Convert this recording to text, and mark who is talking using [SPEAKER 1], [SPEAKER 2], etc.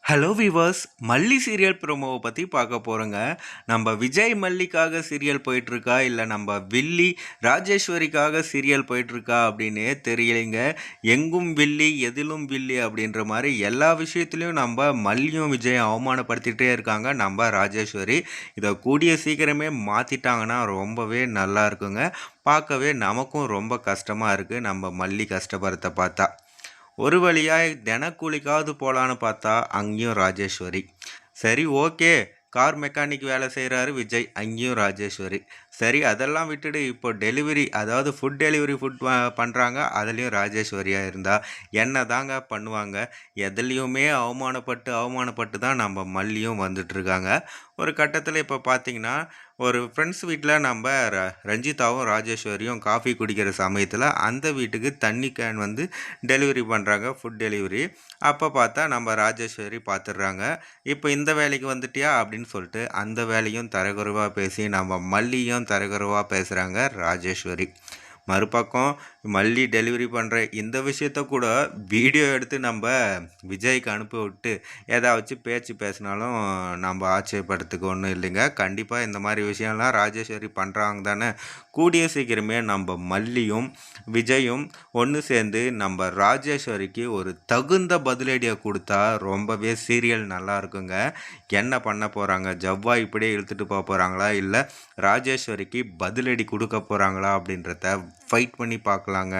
[SPEAKER 1] Hello viewers, மல்லி serial ப்ரோமோவை பற்றி பார்க்க போகிறோங்க. நம்ம விஜய் மல்லிக்காக சீரியல் போயிட்டுருக்கா, இல்லை நம்ம வில்லி ராஜேஸ்வரிக்காக சீரியல் போயிட்டுருக்கா அப்படின்னே தெரியலைங்க. எங்கும் வில்லி எதிலும் வில்லி அப்படின்ற மாதிரி எல்லா விஷயத்துலையும் நம்ம மல்லியும் விஜயும் அவமானப்படுத்திகிட்டே இருக்காங்க நம்ம ராஜேஸ்வரி. இதை கூடிய சீக்கிரமே மாற்றிட்டாங்கன்னா ரொம்பவே நல்லா இருக்குங்க. பார்க்கவே நமக்கும் ரொம்ப கஷ்டமாக இருக்குது நம்ம மல்லி கஷ்டப்படுறத பார்த்தா. ஒரு வழியாக தினக்கூலிக்காவது போகலான்னு பார்த்தா அங்கேயும் ராஜேஸ்வரி. சரி, ஓகே, கார் மெக்கானிக் வேலை செய்கிறாரு விஜய், அங்கேயும் ராஜேஸ்வரி. சரி, அதெல்லாம் விட்டுட்டு இப்போ டெலிவரி, அதாவது ஃபுட் டெலிவரி பண்ணுறாங்க, அதுலேயும் ராஜேஸ்வரியாக இருந்தால் என்ன தாங்க பண்ணுவாங்க? எதுலேயுமே அவமானப்பட்டு அவமானப்பட்டு தான் நம்ம மல்லியும் வந்துட்டுருக்காங்க. ஒரு கட்டத்தில் இப்போ பார்த்தீங்கன்னா, ஒரு ஃப்ரெண்ட்ஸ் வீட்டில் நம்ம ரஞ்சிதாவும் ராஜேஸ்வரியும் காஃபி குடிக்கிற சமயத்தில் அந்த வீட்டுக்கு தண்ணி கேன் வந்து டெலிவரி பண்ணுறாங்க, ஃபுட் டெலிவரி. அப்போ பார்த்தா நம்ம ராஜேஸ்வரி பார்த்துடுறாங்க. இப்போ இந்த வேலைக்கு வந்துட்டியா அப்படின்னு சொல்லிட்டு அந்த வேலையும் தரக்குறைவாக பேசி நம்ம மல்லியும் தரக்குறைவாக பேசுகிறாங்க ராஜேஸ்வரி. மறுபக்கம் மல்லி டெலிவரி பண்ணுற இந்த விஷயத்த கூட வீடியோ எடுத்து நம்ம விஜய்க்கு அனுப்பி விட்டு ஏதாச்சும் பேச்சு பேசினாலும் நம்ம ஆச்சரியப்படுறதுக்கு ஒன்றும் இல்லைங்க. கண்டிப்பாக இந்த மாதிரி விஷயம்லாம் ராஜேஸ்வரி பண்ணுறாங்க தானே. கூடிய சீக்கிரமே நம்ம மல்லியும் விஜயும் ஒன்று சேர்ந்து நம்ம ராஜேஸ்வரிக்கு ஒரு தகுந்த பதிலடியை கொடுத்தா ரொம்பவே சீரியல் நல்லா இருக்குங்க. என்ன பண்ண போகிறாங்க? ஜவ்வா இப்படியே இழுத்துட்டு போக போகிறாங்களா, இல்லை ராஜேஸ்வரிக்கு பதிலடி கொடுக்க போகிறாங்களா அப்படின்றத ஃபைட் பண்ணி பார்க்கலாங்க.